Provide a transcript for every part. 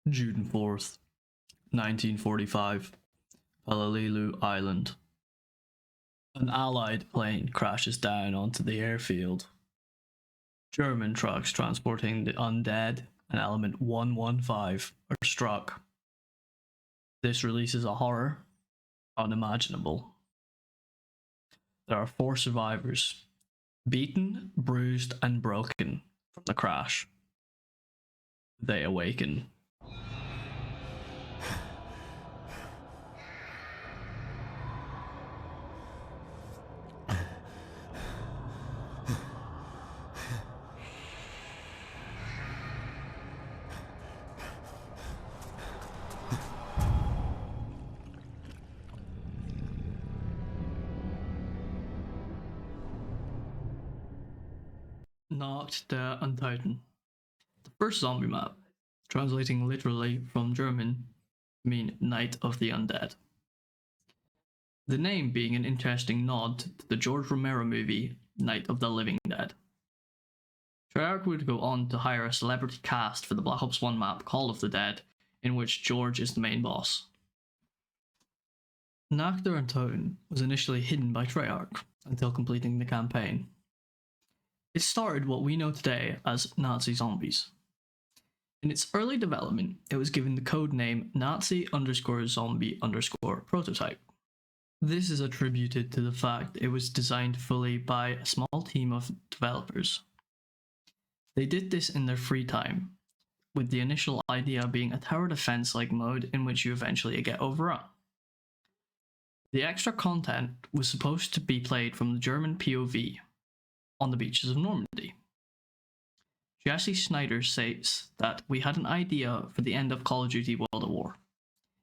June 4th, 1945, Palalilu Island. An Allied plane crashes down onto the airfield. German trucks transporting the undead and Element 115 are struck. This releases a horror unimaginable. There are 4 survivors, beaten, bruised, and broken from the crash. They awaken. Nacht der Untoten. The first zombie map, translating literally from German, mean Night of the Undead. The name being an interesting nod to the George Romero movie Night of the Living Dead. Treyarch would go on to hire a celebrity cast for the Black Ops 1 map Call of the Dead, in which George is the main boss. Nacht der Untoten was initially hidden by Treyarch until completing the campaign. It started what we know today as Nazi Zombies. In its early development, it was given the code name Nazi_Zombie_prototype. This is attributed to the fact it was designed fully by a small team of developers. They did this in their free time, with the initial idea being a tower defense-like mode in which you eventually get overrun. The extra content was supposed to be played from the German POV on the beaches of Normandy. Jesse Schneider states that we had an idea for the end of Call of Duty World at War,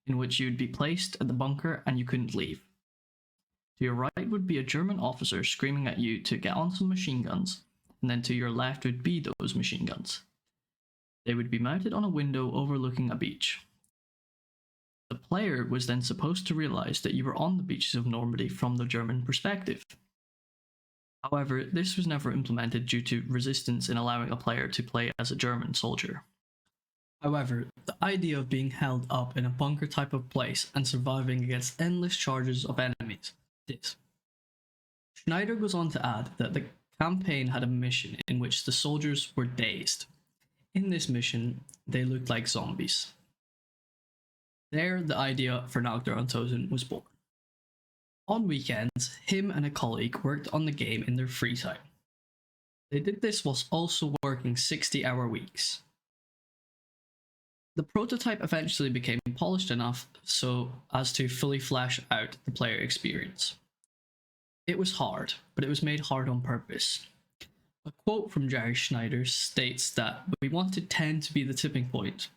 in which you'd be placed at the bunker and you couldn't leave. To your right would be a German officer screaming at you to get on some machine guns, and then to your left would be those machine guns. They would be mounted on a window overlooking a beach. The player was then supposed to realize that you were on the beaches of Normandy from the German perspective. However, this was never implemented due to resistance in allowing a player to play as a German soldier. However, the idea of being held up in a bunker type of place and surviving against endless charges of enemies did. Schneider goes on to add that the campaign had a mission in which the soldiers were dazed. In this mission, they looked like zombies. There, the idea for Nacht der Untoten was born. On weekends, him and a colleague worked on the game in their free time. They did this whilst also working 60-hour weeks. The prototype eventually became polished enough so as to fully flesh out the player experience. It was hard, but it was made hard on purpose. A quote from Jerry Schneider states that we wanted 10 to be the tipping point,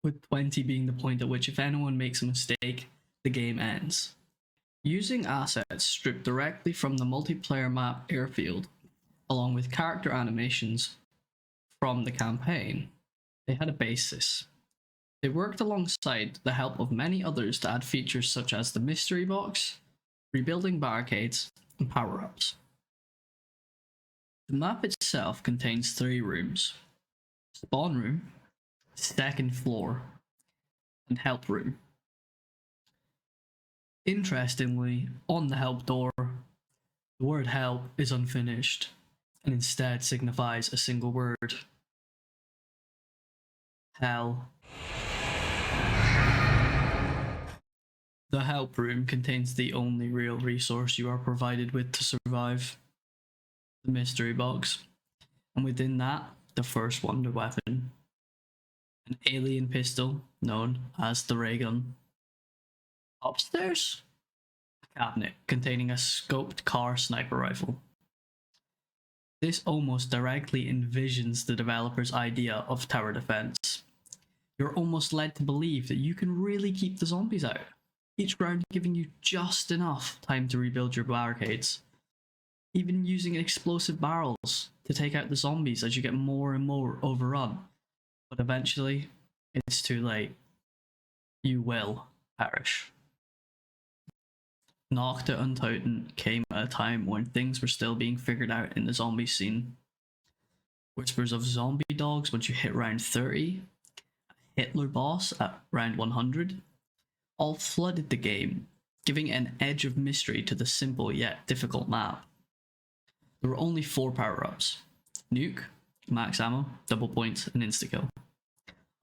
with 20 being the point at which if anyone makes a mistake, the game ends. Using assets stripped directly from the multiplayer map Airfield, along with character animations from the campaign, they had a basis. They worked alongside the help of many others to add features such as the mystery box, rebuilding barricades, and power-ups. The map itself contains 3 rooms: spawn room, second floor, and help room. Interestingly, on the help door, the word help is unfinished and instead signifies a single word: hell. The help room contains the only real resource you are provided with to survive: the mystery box, and within that, the first wonder weapon, an alien pistol known as the ray gun. Upstairs, a cabinet containing a scoped car sniper rifle. This almost directly envisions the developer's idea of tower defense. You're almost led to believe that you can really keep the zombies out, each round giving you just enough time to rebuild your barricades, even using explosive barrels to take out the zombies as you get more and more overrun. But eventually, it's too late. You will perish. Nacht der Untoten came at a time when things were still being figured out in the zombie scene. Whispers of zombie dogs once you hit round 30, Hitler boss at round 100 all flooded the game, giving it an edge of mystery to the simple yet difficult map. There were only 4 power-ups: nuke, max ammo, double points, and insta-kill.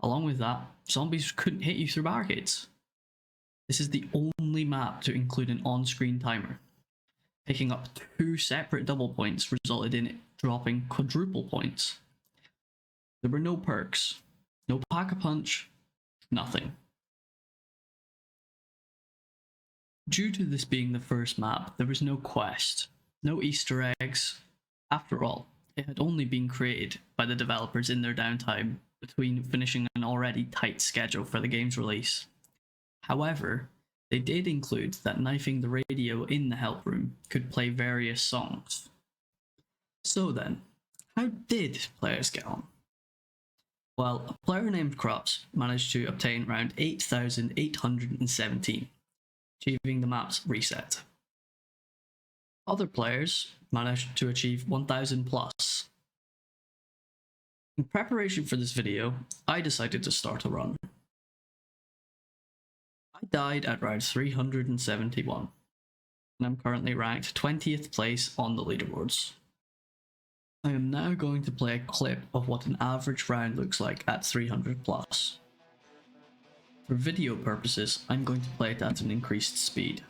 Along with that, zombies couldn't hit you through barricades. This is the only map to include an on-screen timer. Picking up 2 separate double points resulted in it dropping quadruple points. There were no perks, no pack-a-punch, nothing. Due to this being the first map, there was no quest, no Easter eggs. After all, it had only been created by the developers in their downtime between finishing an already tight schedule for the game's release. However, they did include that knifing the radio in the help room could play various songs. So then, how did players get on? Well, a player named Crops managed to obtain around 8,817, achieving the map's reset. Other players managed to achieve 1,000 plus. In preparation for this video, I decided to start a run. I died at round 371, and I'm currently ranked 20th place on the leaderboards. I am now going to play a clip of what an average round looks like at 300 plus. For video purposes, I'm going to play it at an increased speed.